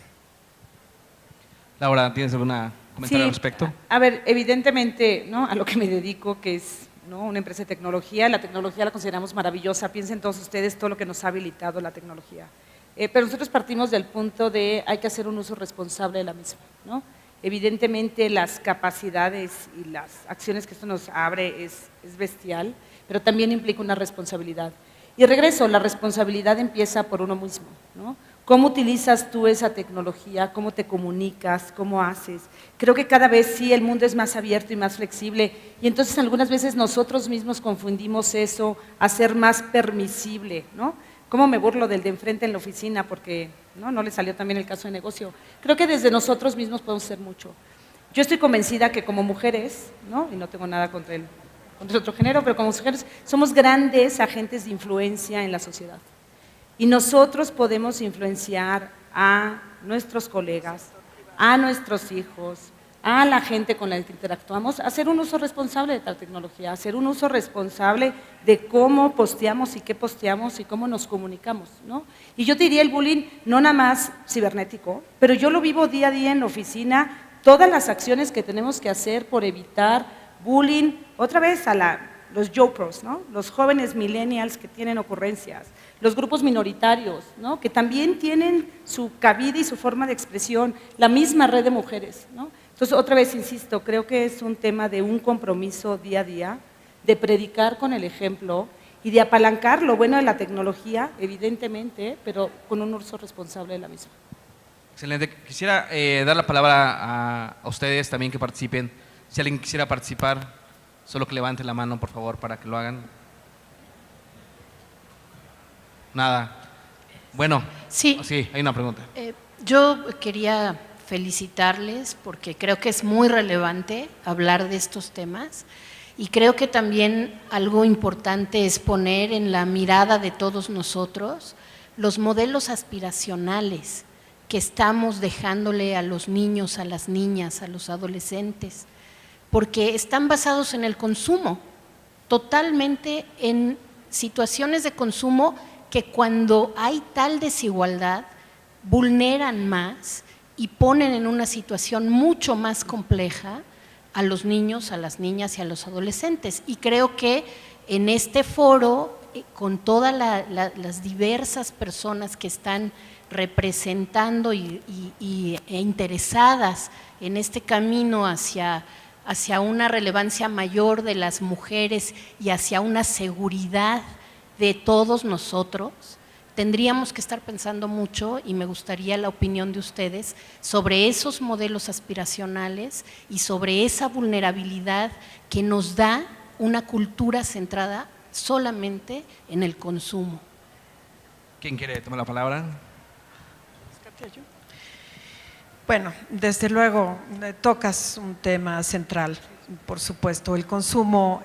Laura, ¿tienes alguna comentario al respecto? A ver, evidentemente, ¿no?, a lo que me dedico, que es, ¿no?, una empresa de tecnología, la tecnología la consideramos maravillosa, piensen todos ustedes todo lo que nos ha habilitado la tecnología. Pero nosotros partimos del punto de hay que hacer un uso responsable de la misma, ¿no? Evidentemente las capacidades y las acciones que esto nos abre es bestial, pero también implica una responsabilidad. Y regreso, la responsabilidad empieza por uno mismo, ¿no? ¿Cómo utilizas tú esa tecnología? ¿Cómo te comunicas? ¿Cómo haces? Creo que cada vez sí el mundo es más abierto y más flexible y entonces algunas veces nosotros mismos confundimos eso a ser más permisible, ¿no? ¿Cómo me burlo del de enfrente en la oficina porque no le salió también el caso de negocio? Creo que desde nosotros mismos podemos hacer mucho. Yo estoy convencida que como mujeres, ¿no? Y no tengo nada contra el otro género, pero como mujeres somos grandes agentes de influencia en la sociedad. Y nosotros podemos influenciar a nuestros colegas, a nuestros hijos, a la gente con la que interactuamos, a hacer un uso responsable de tal tecnología, a hacer un uso responsable de cómo posteamos y qué posteamos y cómo nos comunicamos, ¿no? Y yo te diría el bullying no nada más cibernético, pero yo lo vivo día a día en la oficina, todas las acciones que tenemos que hacer por evitar bullying, otra vez los YoPros, ¿no? Los jóvenes millennials que tienen ocurrencias, los grupos minoritarios, ¿no? Que también tienen su cabida y su forma de expresión, la misma red de mujeres, ¿no? Entonces, otra vez insisto, creo que es un tema de un compromiso día a día, de predicar con el ejemplo y de apalancar lo bueno de la tecnología, evidentemente, pero con un uso responsable de la misma. Excelente. Quisiera dar la palabra a ustedes también que participen. Si alguien quisiera participar, solo que levante la mano, por favor, para que lo hagan. Nada. Bueno, sí, hay una pregunta. Yo quería felicitarles porque creo que es muy relevante hablar de estos temas y creo que también algo importante es poner en la mirada de todos nosotros los modelos aspiracionales que estamos dejándole a los niños, a las niñas, a los adolescentes, porque están basados en el consumo, totalmente en situaciones de consumo que cuando hay tal desigualdad vulneran más y ponen en una situación mucho más compleja a los niños, a las niñas y a los adolescentes. Y creo que en este foro, con todas las diversas personas que están representando e interesadas en este camino hacia una relevancia mayor de las mujeres y hacia una seguridad de todos nosotros, tendríamos que estar pensando mucho, y me gustaría la opinión de ustedes, sobre esos modelos aspiracionales y sobre esa vulnerabilidad que nos da una cultura centrada solamente en el consumo. ¿Quién quiere tomar la palabra? Bueno, desde luego tocas un tema central, por supuesto. El consumo,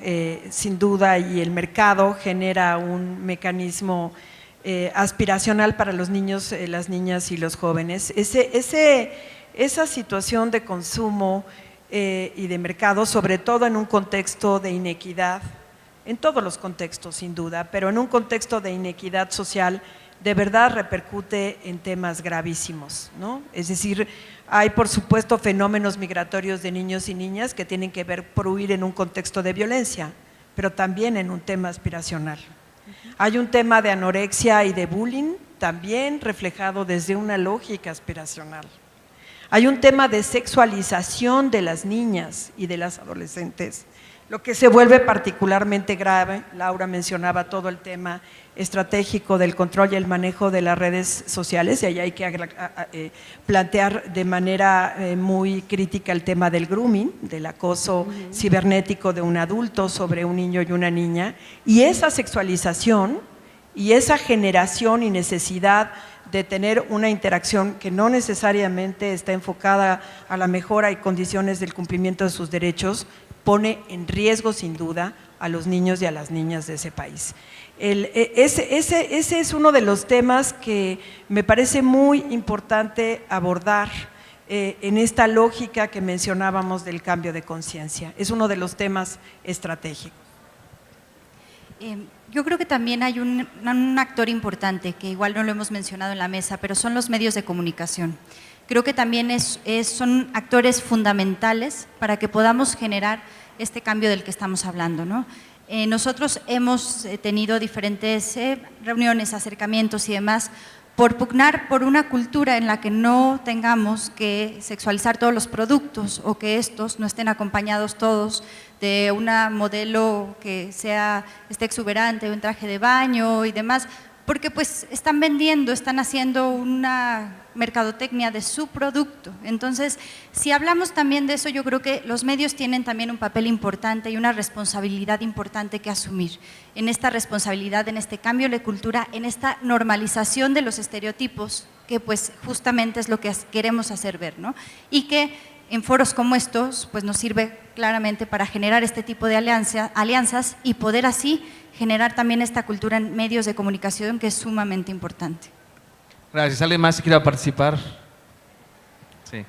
sin duda, y el mercado genera un mecanismo aspiracional para los niños, las niñas y los jóvenes. Esa situación de consumo y de mercado, sobre todo en un contexto de inequidad, en todos los contextos sin duda, pero en un contexto de inequidad social, de verdad repercute en temas gravísimos, ¿no? Es decir, hay por supuesto fenómenos migratorios de niños y niñas que tienen que ver por huir en un contexto de violencia, pero también en un tema aspiracional. Hay un tema de anorexia y de bullying también reflejado desde una lógica aspiracional. Hay un tema de sexualización de las niñas y de las adolescentes, lo que se vuelve particularmente grave. Laura mencionaba todo el tema estratégico del control y el manejo de las redes sociales, y ahí hay que plantear de manera muy crítica el tema del grooming, del acoso cibernético de un adulto sobre un niño y una niña, y esa sexualización y esa generación y necesidad de tener una interacción que no necesariamente está enfocada a la mejora y condiciones del cumplimiento de sus derechos, pone en riesgo sin duda a los niños y a las niñas de ese país. Ese es uno de los temas que me parece muy importante abordar en esta lógica que mencionábamos del cambio de conciencia. Es uno de los temas estratégicos. Yo creo que también hay un actor importante, que igual no lo hemos mencionado en la mesa, pero son los medios de comunicación. Creo que también son actores fundamentales para que podamos generar este cambio del que estamos hablando, ¿no? Nosotros hemos tenido diferentes reuniones, acercamientos y demás por pugnar por una cultura en la que no tengamos que sexualizar todos los productos o que estos no estén acompañados todos de una modelo que esté exuberante, un traje de baño y demás, porque pues están vendiendo, están haciendo una mercadotecnia de su producto. Entonces, si hablamos también de eso, yo creo que los medios tienen también un papel importante y una responsabilidad importante que asumir en esta responsabilidad, en este cambio de cultura, en esta normalización de los estereotipos, que pues justamente es lo que queremos hacer ver, ¿no? Y que en foros como estos pues nos sirve claramente para generar este tipo de alianzas y poder así generar también esta cultura en medios de comunicación que es sumamente importante. Gracias. ¿Alguien más que quiera participar? Sí.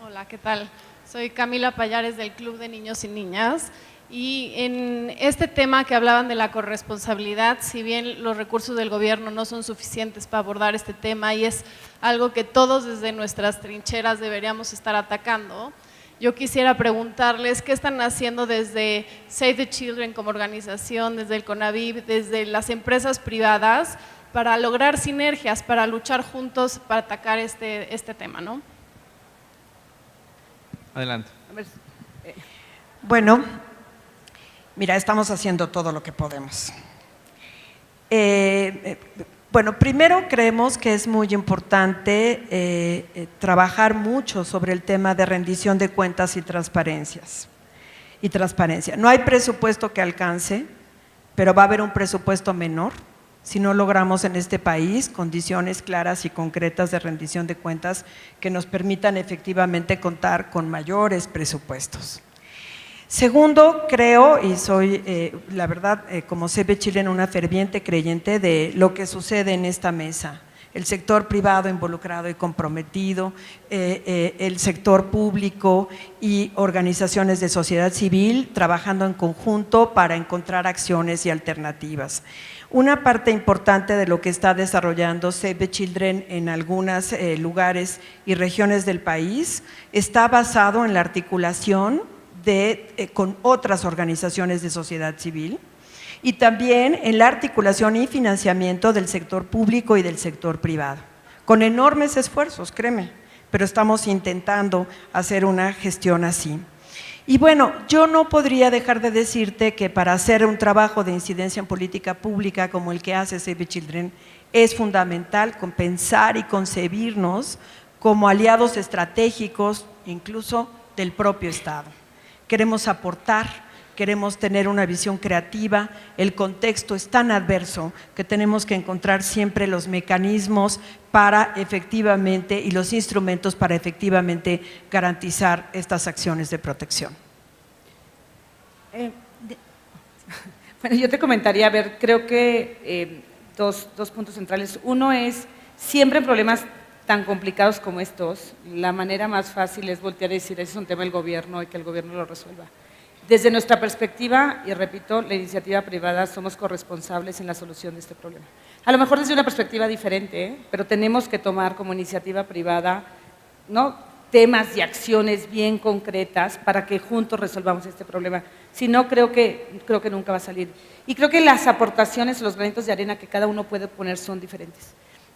Hola, ¿qué tal? Soy Camila Payares del Club de Niños y Niñas. Y en este tema que hablaban de la corresponsabilidad, si bien los recursos del gobierno no son suficientes para abordar este tema y es algo que todos desde nuestras trincheras deberíamos estar atacando, yo quisiera preguntarles qué están haciendo desde Save the Children como organización, desde el CONAVIP, desde las empresas privadas, para lograr sinergias, para luchar juntos, para atacar este tema, ¿no? Adelante. Bueno, mira, estamos haciendo todo lo que podemos. Bueno, primero creemos que es muy importante trabajar mucho sobre el tema de rendición de cuentas y transparencia. No hay presupuesto que alcance, pero va a haber un presupuesto menor si no logramos en este país condiciones claras y concretas de rendición de cuentas que nos permitan efectivamente contar con mayores presupuestos. Segundo, creo, y soy, la verdad, como Save the Children, una ferviente creyente de lo que sucede en esta mesa. El sector privado involucrado y comprometido, el sector público y organizaciones de sociedad civil trabajando en conjunto para encontrar acciones y alternativas. Una parte importante de lo que está desarrollando Save the Children en algunos lugares y regiones del país está basado en la articulación con otras organizaciones de sociedad civil y también en la articulación y financiamiento del sector público y del sector privado, con enormes esfuerzos, créeme, pero estamos intentando hacer una gestión así. Y bueno, yo no podría dejar de decirte que para hacer un trabajo de incidencia en política pública como el que hace Save the Children, es fundamental pensar y concebirnos como aliados estratégicos, incluso del propio Estado. Queremos aportar, queremos tener una visión creativa, el contexto es tan adverso que tenemos que encontrar siempre los mecanismos para efectivamente y los instrumentos para efectivamente garantizar estas acciones de protección. Bueno, yo te comentaría, a ver, creo que dos puntos centrales. Uno es, siempre en problemas tan complicados como estos, la manera más fácil es voltear y decir, ese es un tema del gobierno y que el gobierno lo resuelva. Desde nuestra perspectiva, y repito, la iniciativa privada somos corresponsables en la solución de este problema. A lo mejor desde una perspectiva diferente, pero tenemos que tomar como iniciativa privada, ¿no?, temas y acciones bien concretas para que juntos resolvamos este problema. Si no, creo que nunca va a salir. Y creo que las aportaciones, los granitos de arena que cada uno puede poner son diferentes.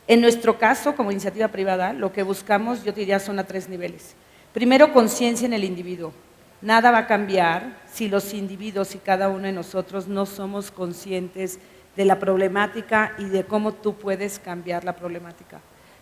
En nuestro caso, como iniciativa privada, lo que buscamos, yo diría, son a 3 niveles. Primero, conciencia en el individuo. Nada va a cambiar si los individuos y cada uno de nosotros no somos conscientes de la problemática y de cómo tú puedes cambiar la problemática,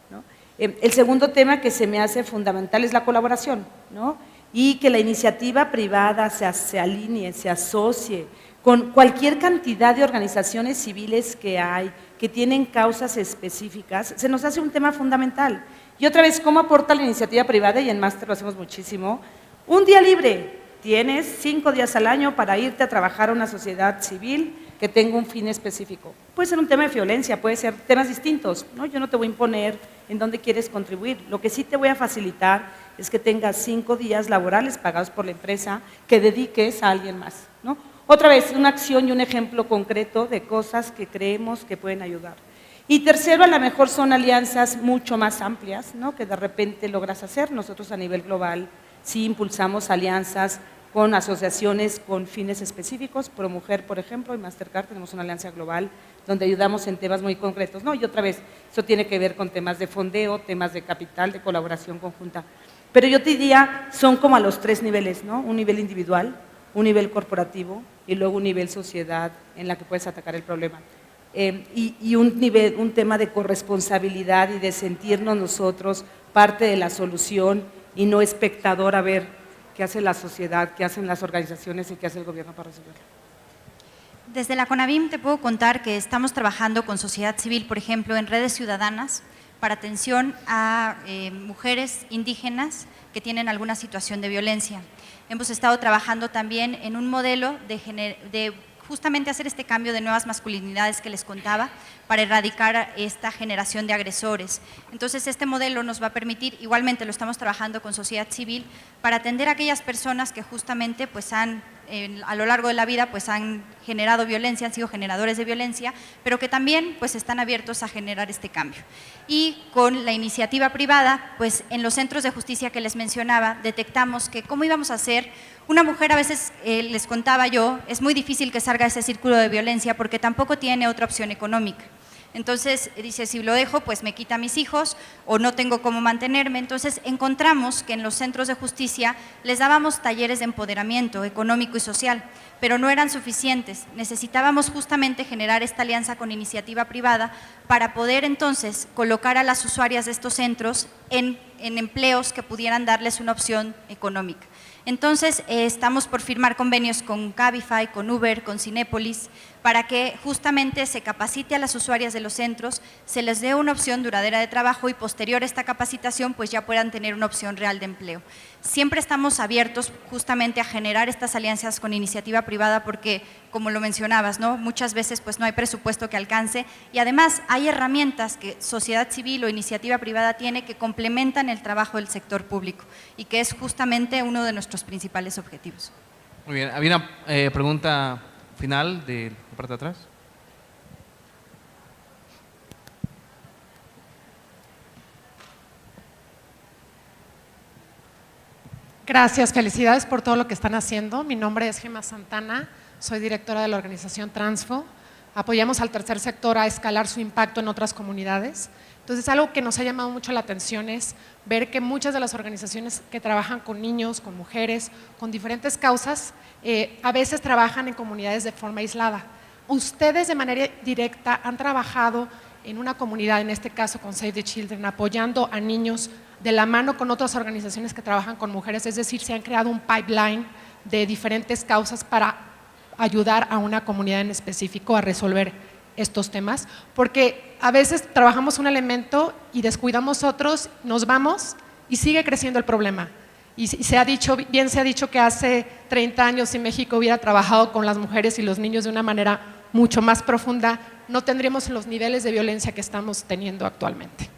¿no? El segundo tema que se me hace fundamental es la colaboración, ¿no? Y que la iniciativa privada se alinee, se asocie con cualquier cantidad de organizaciones civiles que hay, que tienen causas específicas, se nos hace un tema fundamental. Y otra vez, ¿cómo aporta la iniciativa privada? Y en Máster lo hacemos muchísimo. Un día libre, tienes 5 días al año para irte a trabajar a una sociedad civil que tenga un fin específico. Puede ser un tema de violencia, puede ser temas distintos, ¿no? Yo no te voy a imponer en dónde quieres contribuir. Lo que sí te voy a facilitar es que tengas 5 días laborales pagados por la empresa que dediques a alguien más, ¿no? Otra vez, una acción y un ejemplo concreto de cosas que creemos que pueden ayudar. Y tercero, a lo mejor son alianzas mucho más amplias, ¿no?, que de repente logras hacer. Nosotros a nivel global sí impulsamos alianzas con asociaciones con fines específicos, ProMujer, por ejemplo, y Mastercard, tenemos una alianza global donde ayudamos en temas muy concretos, ¿no? Y otra vez, eso tiene que ver con temas de fondeo, temas de capital, de colaboración conjunta. Pero yo te diría, son como a los 3 niveles, ¿no? Un nivel individual, un nivel corporativo y luego un nivel sociedad en la que puedes atacar el problema. Y un tema de corresponsabilidad y de sentirnos nosotros parte de la solución y no espectador a ver qué hace la sociedad, qué hacen las organizaciones y qué hace el gobierno para resolverlo. Desde la CONAVIM te puedo contar que estamos trabajando con sociedad civil, por ejemplo, en redes ciudadanas para atención a mujeres indígenas que tienen alguna situación de violencia. Hemos estado trabajando también en un modelo de justamente hacer este cambio de nuevas masculinidades que les contaba para erradicar esta generación de agresores. Entonces, este modelo nos va a permitir, igualmente lo estamos trabajando con sociedad civil, para atender a aquellas personas que justamente pues a lo largo de la vida pues han generado violencia, han sido generadores de violencia, pero que también pues están abiertos a generar este cambio. Y con la iniciativa privada, pues en los centros de justicia que les mencionaba, detectamos que cómo íbamos a hacer. Una mujer a veces, les contaba yo, es muy difícil que salga de ese círculo de violencia porque tampoco tiene otra opción económica. Entonces dice, si lo dejo, pues me quita a mis hijos o no tengo cómo mantenerme. Entonces encontramos que en los centros de justicia les dábamos talleres de empoderamiento económico y social, pero no eran suficientes. Necesitábamos justamente generar esta alianza con iniciativa privada para poder entonces colocar a las usuarias de estos centros en empleos que pudieran darles una opción económica. Entonces, estamos por firmar convenios con Cabify, con Uber, con Cinépolis, para que justamente se capacite a las usuarias de los centros, se les dé una opción duradera de trabajo y posterior a esta capacitación pues ya puedan tener una opción real de empleo. Siempre estamos abiertos justamente a generar estas alianzas con iniciativa privada porque, como lo mencionabas, ¿no? Muchas veces pues no hay presupuesto que alcance y además hay herramientas que sociedad civil o iniciativa privada tiene que complementan el trabajo del sector público y que es justamente uno de nuestros principales objetivos. Muy bien, había una pregunta final de la parte de atrás. Gracias, felicidades por todo lo que están haciendo. Mi nombre es Gemma Santana, soy directora de la organización Transfo. Apoyamos al tercer sector a escalar su impacto en otras comunidades. Entonces, algo que nos ha llamado mucho la atención es ver que muchas de las organizaciones que trabajan con niños, con mujeres, con diferentes causas, a veces trabajan en comunidades de forma aislada. Ustedes de manera directa han trabajado en una comunidad, en este caso con Save the Children, apoyando a niños de la mano con otras organizaciones que trabajan con mujeres, es decir, se han creado un pipeline de diferentes causas para ayudar a una comunidad en específico a resolver estos temas, porque a veces trabajamos un elemento y descuidamos otros, nos vamos y sigue creciendo el problema. Y se ha dicho que hace 30 años si México hubiera trabajado con las mujeres y los niños de una manera mucho más profunda, no tendríamos los niveles de violencia que estamos teniendo actualmente.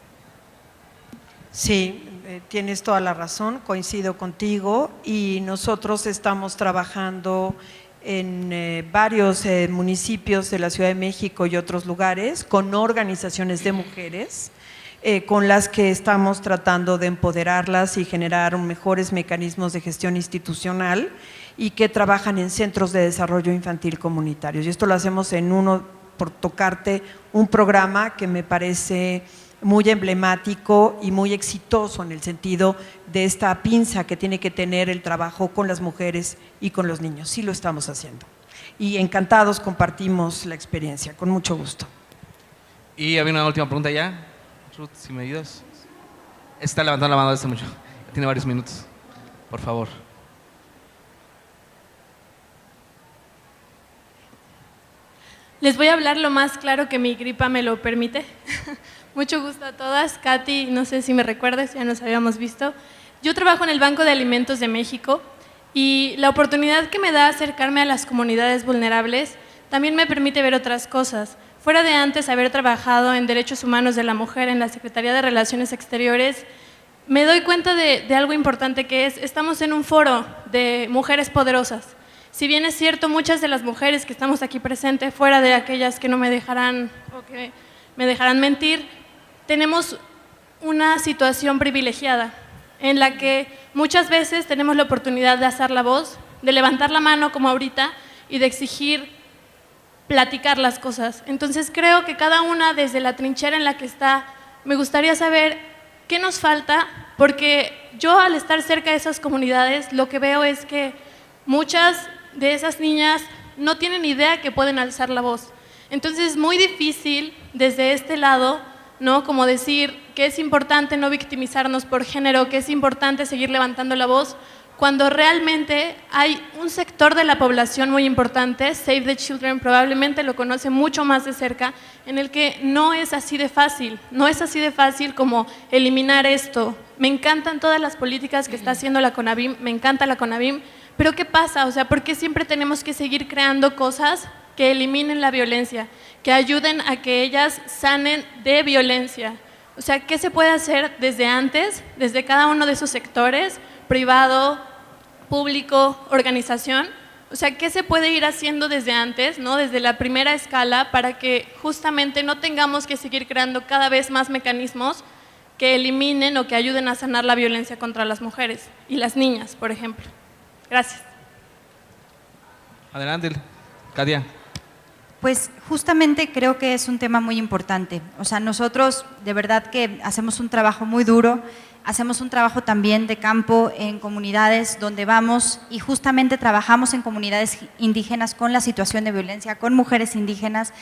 Sí, tienes toda la razón, coincido contigo y nosotros estamos trabajando en varios municipios de la Ciudad de México y otros lugares con organizaciones de mujeres con las que estamos tratando de empoderarlas y generar mejores mecanismos de gestión institucional y que trabajan en centros de desarrollo infantil comunitarios. Y esto lo hacemos en por tocarte, un programa que me parece muy emblemático y muy exitoso en el sentido de esta pinza que tiene que tener el trabajo con las mujeres y con los niños. Sí lo estamos haciendo. Y encantados compartimos la experiencia, con mucho gusto. Y había una última pregunta ya. Ruth, si me ayudas. Está levantando la mano desde mucho. Tiene varios minutos. Por favor. Les voy a hablar lo más claro que mi gripa me lo permite. Mucho gusto a todas. Katy, no sé si me recuerdas, ya nos habíamos visto. Yo trabajo en el Banco de Alimentos de México y la oportunidad que me da acercarme a las comunidades vulnerables también me permite ver otras cosas. Fuera de antes haber trabajado en Derechos Humanos de la Mujer en la Secretaría de Relaciones Exteriores, me doy cuenta de algo importante que es, estamos en un foro de mujeres poderosas. Si bien es cierto, muchas de las mujeres que estamos aquí presentes, fuera de aquellas que no me dejarán o que me dejarán mentir, tenemos una situación privilegiada en la que muchas veces tenemos la oportunidad de alzar la voz, de levantar la mano como ahorita y de exigir platicar las cosas. Entonces creo que cada una desde la trinchera en la que está, me gustaría saber qué nos falta, porque yo al estar cerca de esas comunidades lo que veo es que muchas de esas niñas no tienen idea que pueden alzar la voz. Entonces es muy difícil desde este lado, ¿no? Como decir que es importante no victimizarnos por género, que es importante seguir levantando la voz, cuando realmente hay un sector de la población muy importante, Save the Children probablemente lo conoce mucho más de cerca, en el que no es así de fácil, no es así de fácil como eliminar esto. Me encantan todas las políticas que está haciendo la CONAVIM, me encanta la CONAVIM, pero ¿qué pasa? O sea, ¿por qué siempre tenemos que seguir creando cosas que eliminen la violencia, que ayuden a que ellas sanen de violencia? O sea, ¿qué se puede hacer desde antes, desde cada uno de esos sectores, privado, público, organización? O sea, ¿qué se puede ir haciendo desde antes, ¿no? Desde la primera escala, para que justamente no tengamos que seguir creando cada vez más mecanismos que eliminen o que ayuden a sanar la violencia contra las mujeres y las niñas, por ejemplo? Gracias. Adelante, Katia. Pues justamente creo que es un tema muy importante. O sea, nosotros de verdad que hacemos un trabajo muy duro, hacemos un trabajo también de campo en comunidades donde vamos y justamente trabajamos en comunidades indígenas con la situación de violencia, con mujeres indígenas,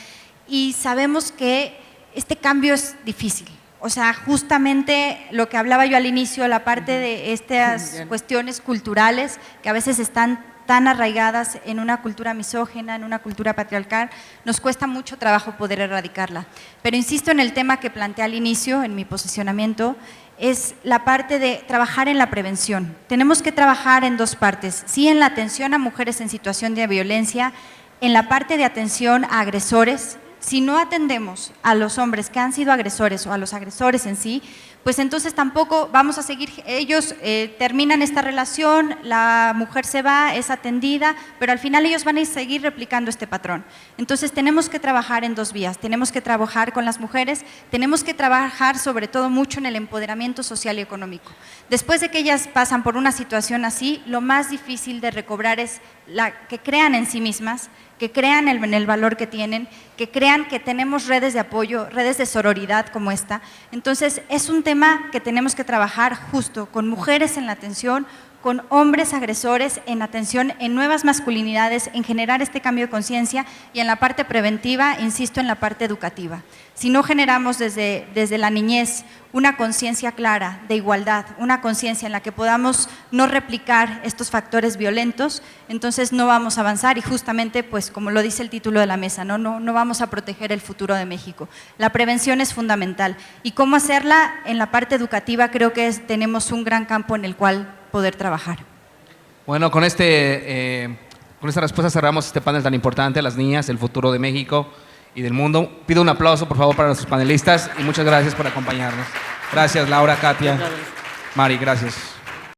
y sabemos que este cambio es difícil. O sea, justamente lo que hablaba yo al inicio, la parte de estas cuestiones culturales que a veces están tan arraigadas en una cultura misógina, en una cultura patriarcal, nos cuesta mucho trabajo poder erradicarla. Pero insisto en el tema que planteé al inicio, en mi posicionamiento, es la parte de trabajar en la prevención. Tenemos que trabajar en dos partes, sí en la atención a mujeres en situación de violencia, en la parte de atención a agresores. Si no atendemos a los hombres que han sido agresores o a los agresores en sí, pues entonces tampoco vamos a seguir, ellos terminan esta relación, la mujer se va, es atendida, pero al final ellos van a seguir replicando este patrón. Entonces tenemos que trabajar en dos vías, tenemos que trabajar con las mujeres, tenemos que trabajar sobre todo mucho en el empoderamiento social y económico. Después de que ellas pasan por una situación así, lo más difícil de recobrar es que crean en sí mismas, que crean en el valor que tienen, que crean que tenemos redes de apoyo, redes de sororidad como esta. Entonces, es un tema que tenemos que trabajar justo con mujeres en la atención, con hombres agresores en atención, en nuevas masculinidades, en generar este cambio de conciencia y en la parte preventiva, insisto, en la parte educativa. Si no generamos desde la niñez una conciencia clara de igualdad, una conciencia en la que podamos no replicar estos factores violentos, entonces no vamos a avanzar y justamente, pues como lo dice el título de la mesa, no vamos a proteger el futuro de México. La prevención es fundamental y cómo hacerla en la parte educativa creo que tenemos un gran campo en el cual poder trabajar. Bueno, con esta respuesta cerramos este panel tan importante, las niñas, el futuro de México y del mundo. Pido un aplauso, por favor, para nuestros panelistas y muchas gracias por acompañarnos. Gracias, Laura, Katia, Mari, gracias.